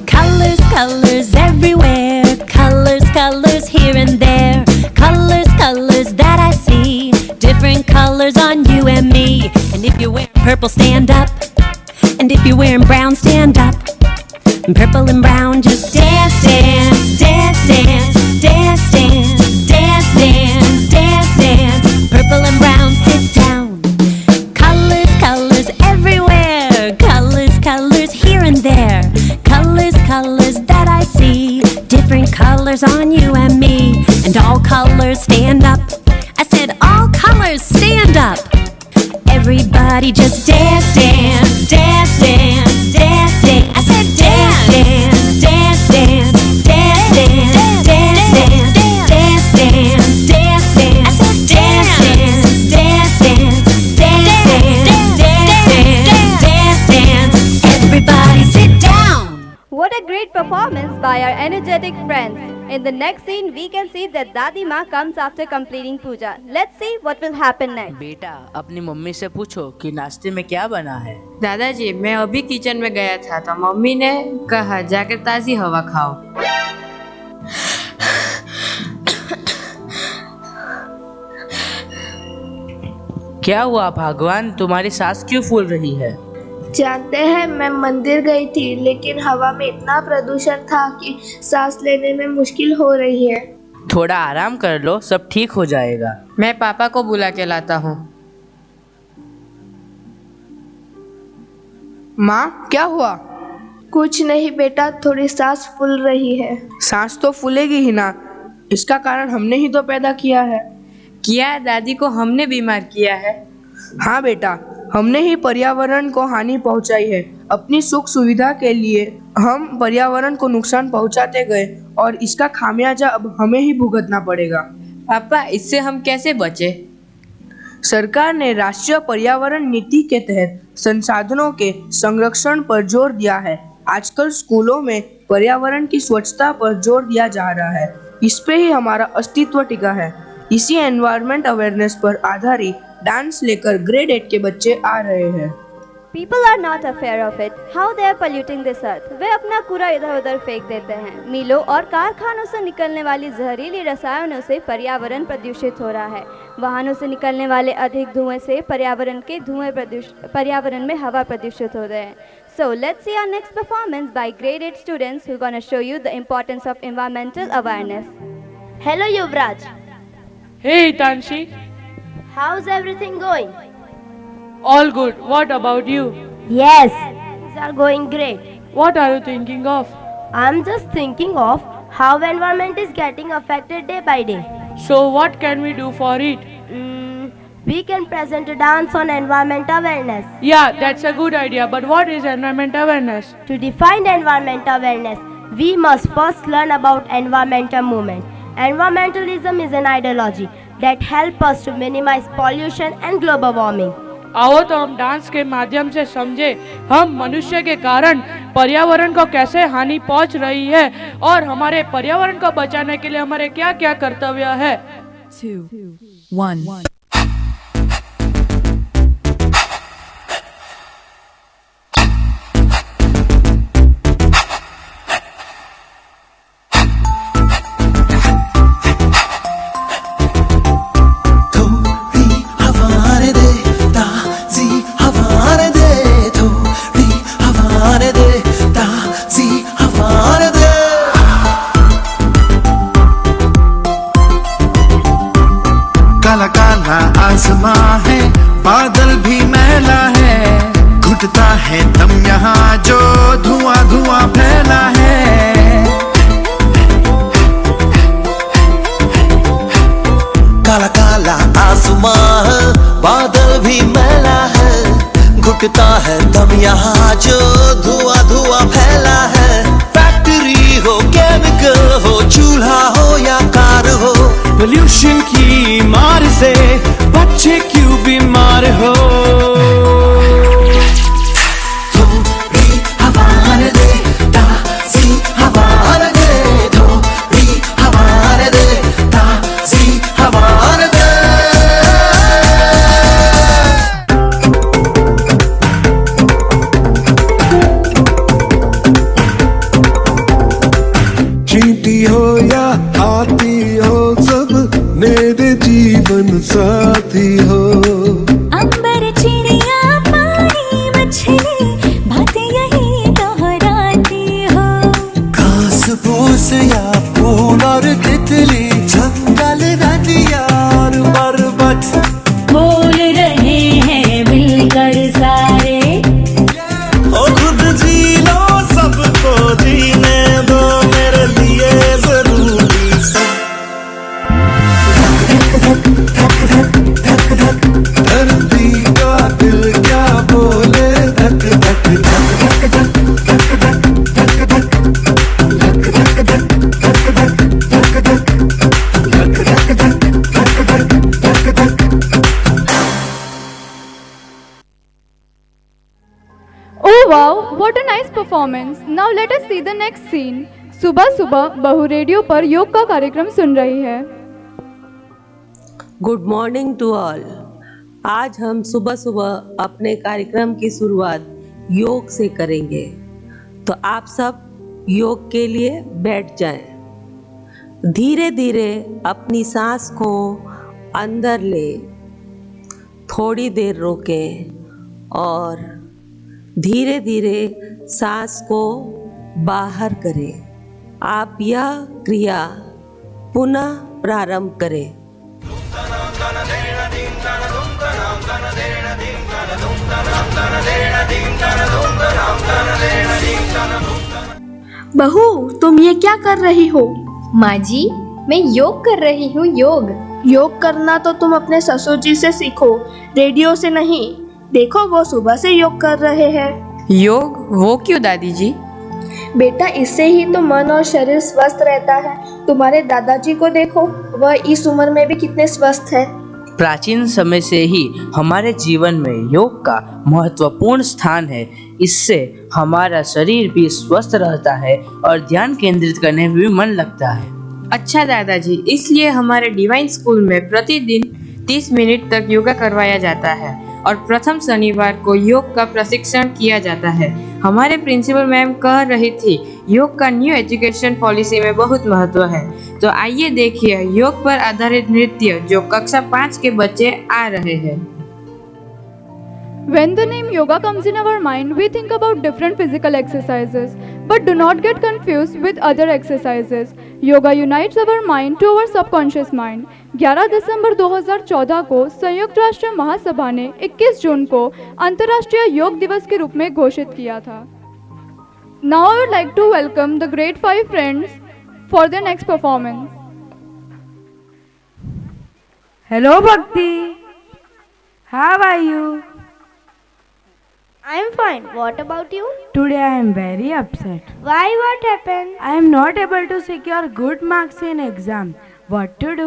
Colors, colors everywhere, colors, colors here and there, colors, colors that I see, different colors on you and me. And if you're wearing purple, stand up, and if you're wearing brown, stand up. Purple and brown, just dance, dance, dance, dance, dance, dance, dance, dance, dance, dance. Purple and brown, sit down. Colors, colors everywhere, colors, colors here and there, colors, colors that I see, different colors on you and me. And all colors stand up, I said all colors stand up. Everybody just dance, dance, dance, dance, dance, dance. I said dance, dance, dance, dance, dance, dance, dance, dance, dance, dance, dance, dance. I said dance, dance, dance, dance, dance, dance, dance, dance, dance. Everybody sit down. What a great performance by our energetic friends. In the next scene, we can see that Dadi Ma comes after completing puja. Let's see what will happen next. बेटा अपनी mummy से पूछो कि नाश्ते में क्या बना है। दादाजी, मैं अभी किचन में गया था तो मम्मी ने कहा जाकर ताजी हवा खाओ। क्या हुआ भगवान, तुम्हारी सांस क्यों फूल रही है? जानते हैं, मैं मंदिर गई थी लेकिन हवा में इतना प्रदूषण था कि सांस लेने में मुश्किल हो रही है। थोड़ा आराम कर लो, सब ठीक हो जाएगा। मैं पापा को बुला के लाता हूँ। माँ, क्या हुआ? कुछ नहीं बेटा, थोड़ी सांस फूल रही है। सांस तो फूलेगी ही ना, इसका कारण हमने ही तो पैदा किया है। क्या दादी को हमने बीमार किया है? हाँ बेटा, हमने ही पर्यावरण को हानि पहुंचाई है। अपनी सुख सुविधा के लिए हम पर्यावरण को नुकसान पहुंचाते गए और इसका खामियाजा अब हमें ही भुगतना पड़ेगा। पापा, इससे हम कैसे बचे? सरकार ने राष्ट्रीय पर्यावरण नीति के तहत संसाधनों के संरक्षण पर जोर दिया है। आजकल स्कूलों में पर्यावरण की स्वच्छता पर जोर दिया जा रहा है। इस पे ही हमारा अस्तित्व टिका है। इसी एनवायरनमेंट अवेयरनेस पर आधारित डांस लेकर ग्रेड 8 के बच्चे आ रहे हैं। People are not aware of it, how they are polluting this earth. वे अपना कूड़ा इधर उधर फेंक देते हैं। मिलों और कारखानों से निकलने वाली जहरीली रसायनों से पर्यावरण प्रदूषित हो रहा है। वाहनों से निकलने वाले अधिक धुएं से पर्यावरण में हवा प्रदूषित हो रहे हैं। So let's see our next performance by grade 8 students who are going to show you the importance of environmental awareness. Hello Yuvraj. Hey Tanshi. How's everything going? All good. What about you? Yes, things are going great. What are you thinking of? I'm just thinking of how environment is getting affected day by day. So what can we do for it? We can present a dance on environment awareness. Yeah, that's a good idea. But what is environment awareness? To define environment awareness, we must first learn about environmental movement. Environmentalism is an ideology that helps us to minimize pollution and global warming. आओ तो हम dance के माध्यम से समझे हम मनुष्य के कारण पर्यावरण को कैसे हानि पहुंच रही है और हमारे पर्यावरण को बचाने के लिए हमारे क्या क्या कर्तव्य है। 2, 1. काला काला आसमां है, बादल भी मैला है, घुटता है दम यहाँ जो धुआं धुआं फैला है। काला काला आसमां है, बादल भी मैला है, घुटता है दम यहाँ जो धुआं धुआं फैला है। फैक्ट्री हो, केमिकल हो, चूल्हा हो या कार हो, पोल्यूशन की मार से बच्चे क्यों बीमार हो। थोड़ी हवा दे, ताज़ी हवा दे, थोड़ी हवा दे, ताज़ी हवा दे। चींटी हो या हाथी हो, सब मेरे जीवन साथी हो। अंबर चिड़िया पानी मछली बातें यही दोहराती हो। घास फूस या फूल और तितली, जंगल नदियाँ और पर्वत बोल रहे हैं मिलकर सारे, और खुद जी लो सबको जीने दो, मेरे लिए जरूरी सब। धरती का दिल क्या बोले, धक धक धक धक धक धक धक Oh wow, what a nice performance. Now let us see the next scene. सुबह सुबह बहू रेडियो पर योग का कार्यक्रम सुन रही है। Good morning to all. आज हम सुबह सुबह अपने कार्यक्रम की शुरुआत योग से करेंगे, तो आप सब योग के लिए बैठ जाएं। धीरे धीरे अपनी सांस को अंदर ले, थोड़ी देर रोकें और धीरे धीरे सांस को बाहर करें। आप यह क्रिया पुनः प्रारंभ करें। बहू, तुम ये क्या कर रही हो? माँ जी, मैं योग कर रही हूँ। योग करना तो तुम अपने ससुर जी से सीखो, रेडियो से नहीं। देखो, वो सुबह से योग कर रहे हैं। योग? वो क्यों दादी जी? बेटा, इससे ही तो मन और शरीर स्वस्थ रहता है। तुम्हारे दादाजी को देखो, वह इस उम्र में भी कितने स्वस्थ है। प्राचीन समय से ही हमारे जीवन में योग का महत्वपूर्ण स्थान है। इससे हमारा शरीर भी स्वस्थ रहता है और ध्यान केंद्रित करने में भी मन लगता है। अच्छा दादाजी, इसलिए हमारे डिवाइन स्कूल में प्रतिदिन 30 मिनट तक योगा करवाया जाता है और प्रथम शनिवार को योग का प्रशिक्षण किया जाता है। हमारे प्रिंसिपल मैम कह रही थी, योग का न्यू एजुकेशन पॉलिसी में बहुत महत्व है। तो आइए देखिए योग पर आधारित नृत्य जो कक्षा 5 के बच्चे आ रहे हैं। When the name yoga comes in our mind, we think about different physical exercises. But do not get confused with other exercises. Yoga unites our mind to our subconscious mind. 11 दिसंबर 2014 को संयुक्त राष्ट्र महासभा ने 21 जून को अंतर्राष्ट्रीय योग दिवस के रूप में घोषित किया था। Now I would like to welcome the grade 5 friends for their next performance. Hello Bhakti. How are you? I am fine. What about you? Today I am very upset. Why? What happened? I am not able to secure good marks in exam. What to do?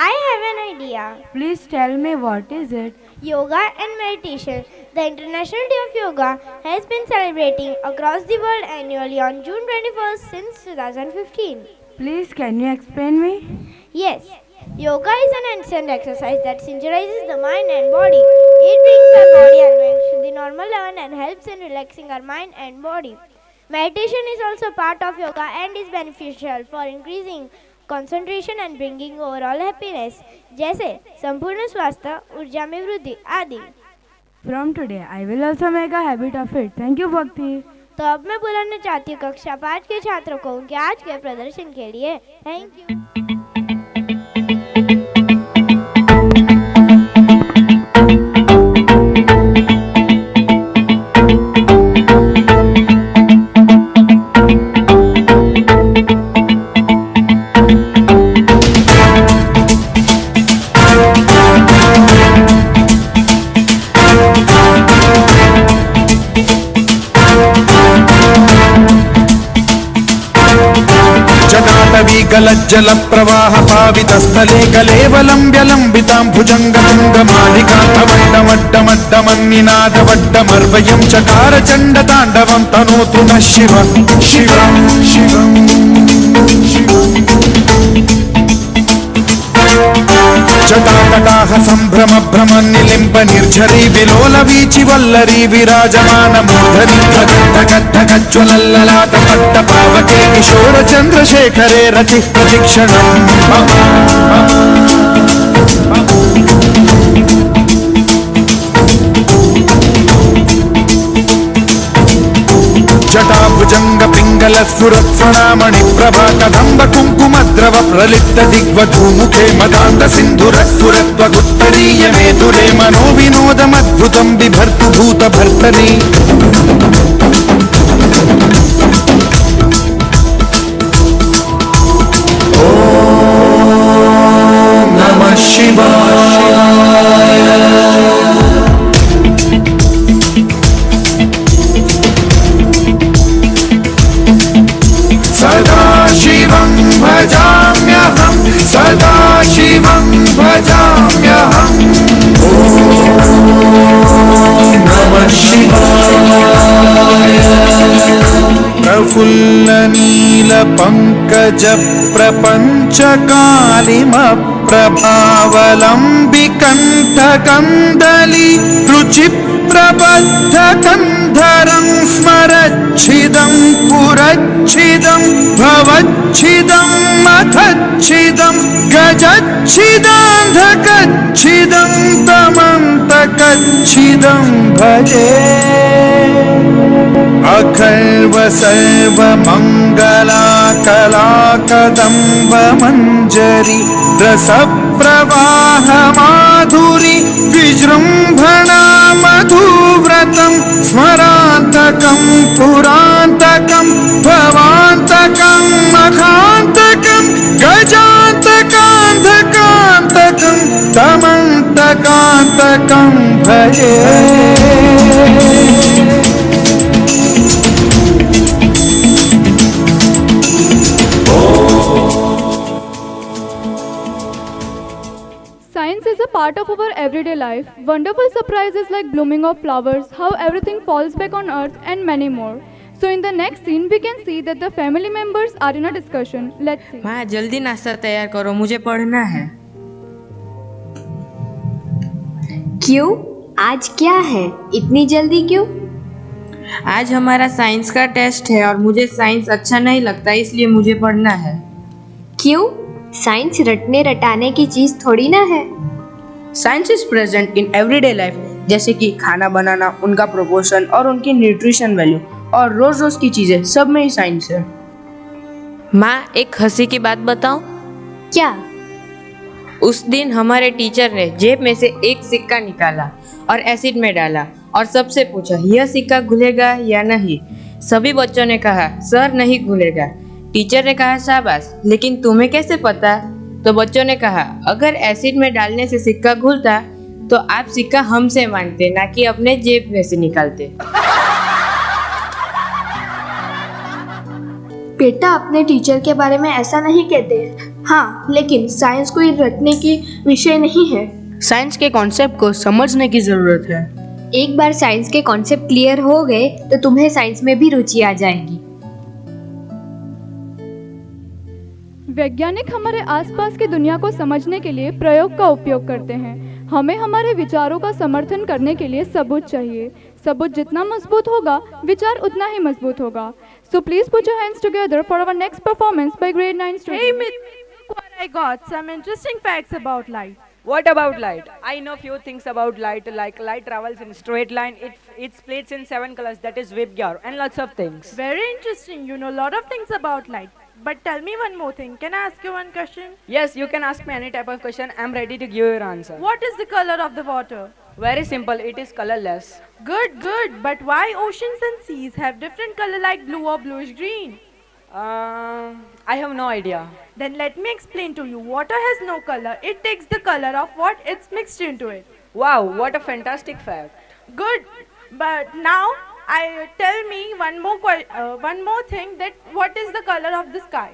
I have an idea. Please tell me, what is it? Yoga and meditation. The International Day of Yoga has been celebrating across the world annually on June 21st since 2015. Please, can you explain me? Yes. Yoga is an ancient exercise that synchronizes the mind and body. It brings our body and mind to the normal level and helps in relaxing our mind and body. Meditation is also part of yoga and is beneficial for increasing concentration and bringing overall happiness, जैसे संपूर्ण स्वास्थ्य, ऊर्जा में वृद्धि आदि। From today, I will also make a habit of it. Thank you, Bhakti. तो अब मैं बुलाना चाहती हूँ कक्षा 5 के छात्रों को उनके आज के प्रदर्शन के लिए। Thank you. जल प्रवाह पावित स्थले कलेवलंब्य लंबितां भुजंगतुंगमालिकांतवड्डमड्डमड्डमन्निनादवड्डमर्वयं चकार चंड तांडवं तनोतु नः शिवं शिवं शिवं शिवं। जटाकटाह संभ्रम भ्रम निलिंब निर्झरी विलोल वीचि वल्लरी विराजमान मूर्धनि ढगद्धगज्ज्वलल्ललाट पट्ट पावके किशोर चंद्रशेखरे रति प्रतीक्षणम् जटाभुजंग पिंगल सुरत्सणामणि प्रभा कदंब कुंकुमद्रव प्रलिप्त दिग्वधूमुखे मदान्त सिन्धुरस्फुरत्वगुत्तरीय मेधुरे मनो विनोदमद्भुतं बिभर्तु भूत भर्तरि। ओम नमः शिवाय। सदा शिवं भजाम्यहं सदा शिवं भजाम्यहम्। ॐ नमः शिवाय। प्रफुल्ल नील पंकज प्रपंच कालिमप्रभावलम्बिकण्ठ कन्दली रुचि प्रबद्ध कंधरं स्मरच्छिदं पुरच्छिदं भवच्छिदं मथत् गच्छिदं गजच्छिदान्धकच्छिदं तमन्तकच्छिदं भजे अखर्व सर्वमङ्गला कलाकदम्ब मञ्जरी रसप्रवाह माधुरी विजृम्भणा मधुव्रतं स्मरान्तकं पुरान्तकं भवान्तकं मखान्तकं गजान्तकान्धकान्तकं तमन्तकान्तकं भजे Science is a part of our everyday life. Wonderful surprises like blooming of flowers, how everything falls back on earth, and many more. So in the next scene, we can see that the family members are in a discussion. Let's see. माँ जल्दी नाश्ता तैयार करो, मुझे पढ़ना है। क्यों? आज क्या है? इतनी जल्दी क्यों? आज हमारा साइंस का टेस्ट है और मुझे साइंस अच्छा नहीं लगता, इसलिए मुझे पढ़ना है। क्यों? साइंस रटने रटाने की चीज थोड़ी ना है। Science is present in everyday life, जैसे कि खाना बनाना, उनका प्रोपोर्शन और उनकी न्यूट्रिशन वैल्यू और रोज रोज की चीजें, सब में ही साइंस है। माँ एक हंसी की बात बताऊं? क्या? उस दिन हमारे टीचर ने जेब में से एक सिक्का निकाला और एसिड में डाला और सबसे पूछा यह सिक्का घुलेगा या नहीं। सभी बच्चों ने कहा सर नहीं घुलेगा। टीचर ने कहा शाबाश, लेकिन तुम्हें कैसे पता? तो बच्चों ने कहा अगर एसिड में डालने से सिक्का घुलता तो आप सिक्का हमसे मांगते, ना कि अपने जेब में से निकालते। बेटा अपने टीचर के बारे में ऐसा नहीं कहते। हाँ, लेकिन साइंस कोई रटने की विषय नहीं है। साइंस के कॉन्सेप्ट को समझने की जरूरत है। एक बार साइंस के कॉन्सेप्ट क्लियर हो गए तो तुम्हें साइंस में भी रुचि आ जाएगी। वैज्ञानिक हमारे आसपास की दुनिया को समझने के लिए प्रयोग का उपयोग करते हैं। हमें हमारे विचारों का समर्थन करने के लिए सबूत चाहिए। सबूत जितना मजबूत होगा, विचार उतना ही मजबूत होगा। So please put your hands together for our next performance by grade 9 students. Hey, look what I got. Some interesting facts about light. What about light? I know few things about light, like light travels in straight line, it splits in 7 colors, that is Vibgyor, and lots of things. Very interesting. You know a lot of things about light. But tell me one more thing. Can I ask you one question? Yes, you can ask me any type of question. I'm ready to give you your answer. What is the color of the water? Very simple. It is colorless. Good, good. But why oceans and seas have different color like blue or bluish green? I have no idea. Then let me explain to you. Water has no color. It takes the color of what it's mixed into it. Wow, what a fantastic fact. Good. But now tell me one more thing, that what is the color of the sky?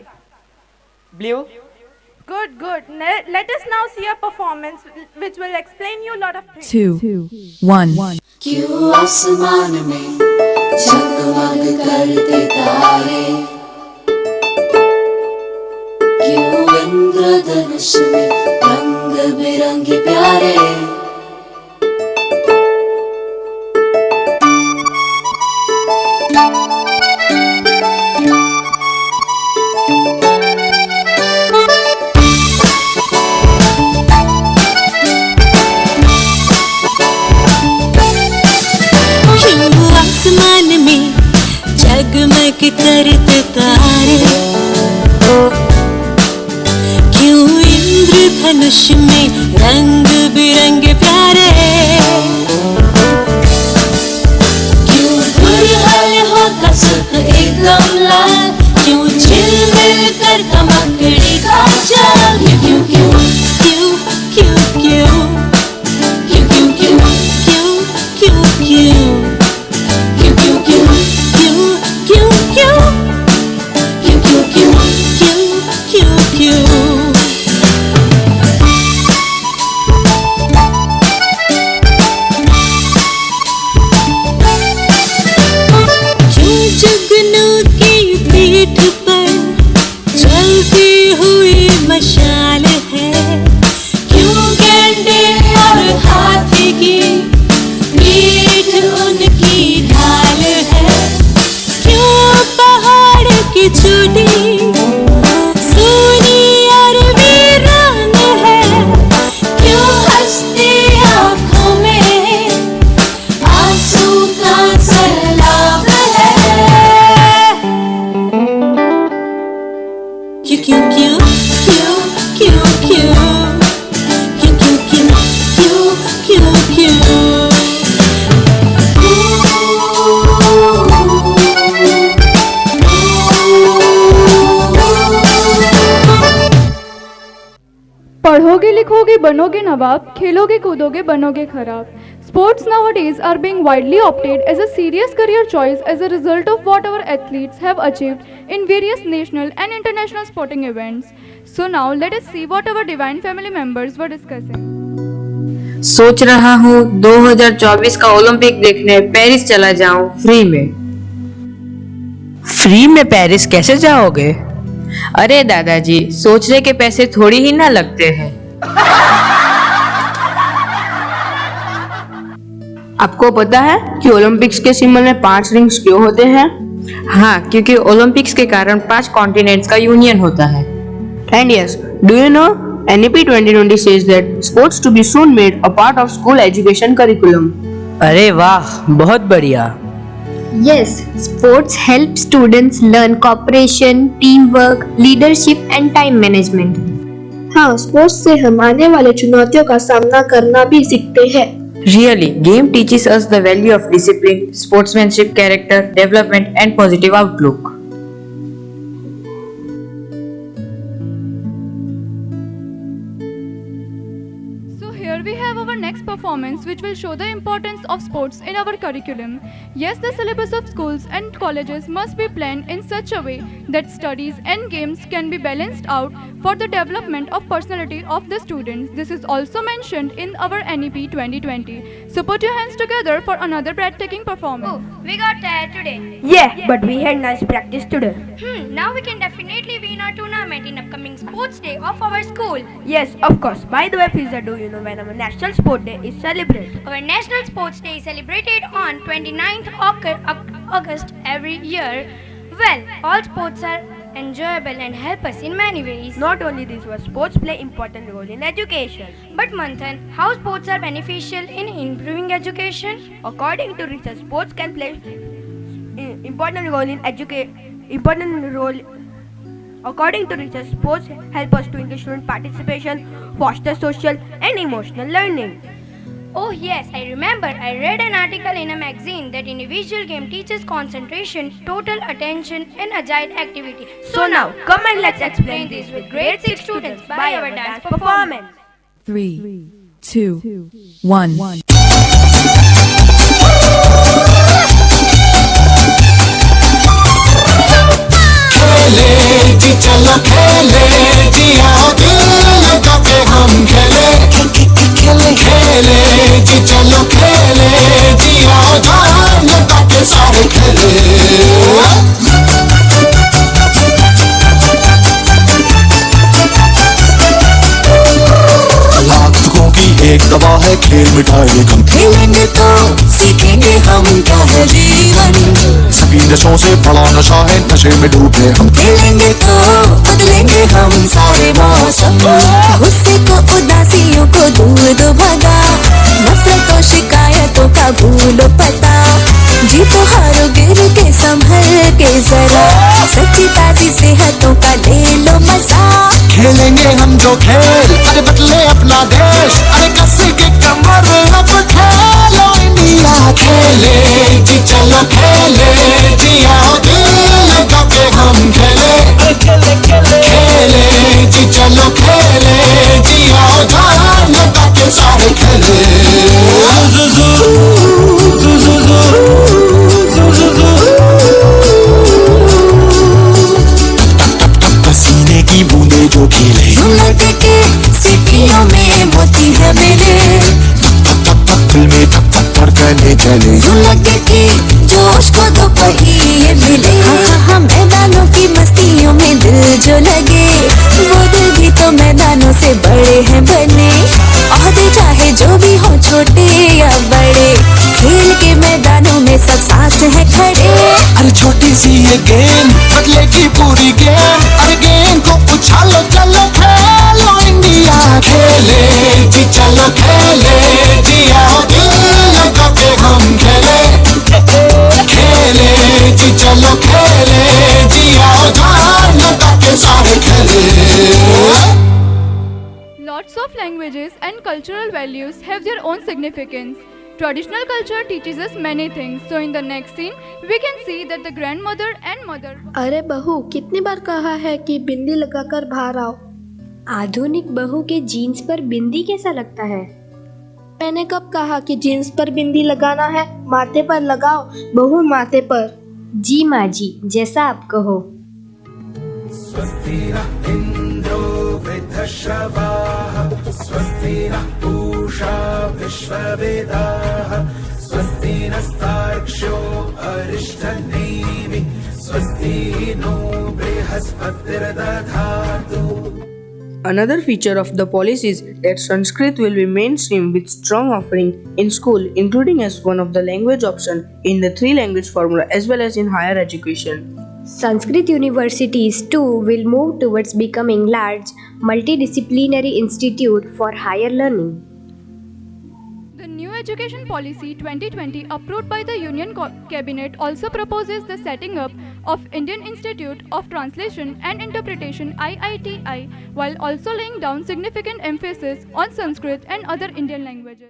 Blue. Good, good. Let us now see a performance which will explain you a lot of things. 2, 1. क्यों आसमान में जगमग करते तारे, क्यों इंद्रधनुष में रंग बिरंगे प्यारे, जगमग करते तारे, क्यों इंद्रधनुष में रंग बिरंगे प्यारे, क्यों गुड़हल होता सुख एकदम लाल, क्यों झिलमिल कर कमकड़ी का जाल, क्यों क्यों क्यों क्यों क्यों क्यों क्यों क्यों क्यों क्यों क्यों मशाल है, क्यों गैंडे और हाथी की पीठ पढ़ोगे लिखोगे बनोगे नवाब, खेलोगे कूदोगे बनोगे खराब. Sports nowadays are being widely opted as a serious career choice as a result of what our athletes have achieved in various national and international sporting events. So now let us see what our divine family members were discussing. सोच रहा हूँ 2024 का Olympic देखने Paris चला जाऊं free में। Free में Paris कैसे जाओगे? अरे दादाजी, सोचने के पैसे थोड़ी ही ना लगते हैं। आपको पता है कि ओलंपिक्स के सिंबल में 5 रिंग्स क्यों होते हैं? हाँ, क्योंकि ओलंपिक्स के कारण 5 कॉन्टिनेंट्स का यूनियन होता है। And yes, do you know NEP 2020 says that sports to be soon made a part of school education curriculum. अरे वाह, बहुत बढ़िया। Yes, sports help students learn cooperation, teamwork, leadership and time management. हाँ, sports से हम आने वाले चुनौतियों का सामना करना भी सीखते हैं। Really, game teaches us the value of discipline, sportsmanship, character, development and positive outlook. Here we have our next performance which will show the importance of sports in our curriculum. Yes, the syllabus of schools and colleges must be planned in such a way that studies and games can be balanced out for the development of personality of the students. This is also mentioned in our NEP 2020. So put your hands together for another breathtaking performance. Oh, we got tired today. Yeah, but we had nice practice today. Now we can definitely win our tournament in upcoming sports day of our school. Yes, of course. By the way, Fiza, do you know when our National Sport Day is celebrated? Our National Sports Day is celebrated on 29th August every year. Well, all sports are enjoyable and help us in many ways. Not only this, but sports play important role in education. But Manthan, how sports are beneficial in improving education? According to research, sports can play important role in According to research, sports help us to increase student participation, foster social and emotional learning. Oh yes, I remember I read an article in a magazine that individual game teaches concentration, total attention and agile activity. So now, come and let's explain this with grade 6 students by our dance performance. 3, 2, 1. खेले जी चलो खेले जी आओ दिल लगा के हम खेले खेले जी चलो खेले जी आओ जान लगा के सारे खेले लाखों की एक दवा है खेल मिठाई गम खेलेंगे तो सीखेंगे हम क्या है जीवन सभी नशों से बड़ा नशा है नशे में डूबे हम खेलेंगे तो बदलेंगे हम सारे मौसम गुस्से को उदासियों को दूर दो भगा नफरतों शिकायतों का भूलो पता जीतो हारो गिर के संभल के जरा सच्ची ताजी सेहतों का ले लो मजा खेलेंगे हम जो खेल अरे बदले अपना देश अरे कसी के कमर अब खेलो इंडिया खेले जी चलो खेले जी आओ दिल लगा के हम खेले खेले जी चलो खेले जी आओ जान लगा के सारे खेले पसीने की बूंदे जो खेले लगे के सीटियों में मोती है मेरे दिल में धक धक धड़कने चले लगे कि जोश को दो पहिए मिले हाँ मैदानों की मस्तियों में दिल जो लगे वो दिल भी तो मैदानों से बड़े हैं बने औहदे चाहे जो भी हो छोटे या बड़े खेल के मैदानों में सब साथ है खड़े अरे छोटी सी ये गेम बदलेगी पूरी गेम अरे गेम को उछालो चलो खेलो इंडिया खेले जी चलो खेले जी आओ दिल लगा के हम खेले खेले जी चलो खेले जी आओ जान लगा के सारे खेले Lots of languages and cultural values have their own significance. Traditional culture teaches us many things. So in the next scene, we can see that the grandmother and mother. अरे बहू, कितनी बार कहा है कि बिंदी लगाकर बाहर आओ? आधुनिक बहू के जीन्स पर बिंदी कैसा लगता है? मैंने कब कहा कि जीन्स पर बिंदी लगाना है? माथे पर लगाओ बहू, माथे पर। जी माँ जी, जैसा आप कहो। स्वस्ति नः इन्द्रो वृद्धश्रवाः स्वस्ति नः पूषा विश्ववेदाः स्वस्ति नस्तार्क्ष्यो अरिष्टनेमिः स्वस्ति no बृहस्पतिर्दधातु। Another feature of the policy is that Sanskrit will be mainstream with strong offering in school, including as one of the language option in the 3-language formula as well as in higher education. Sanskrit universities too will move towards becoming large multidisciplinary institute for higher learning. The new education policy 2020 approved by the Union Cabinet also proposes the setting up of Indian Institute of Translation and Interpretation IITI, while also laying down significant emphasis on Sanskrit and other Indian languages.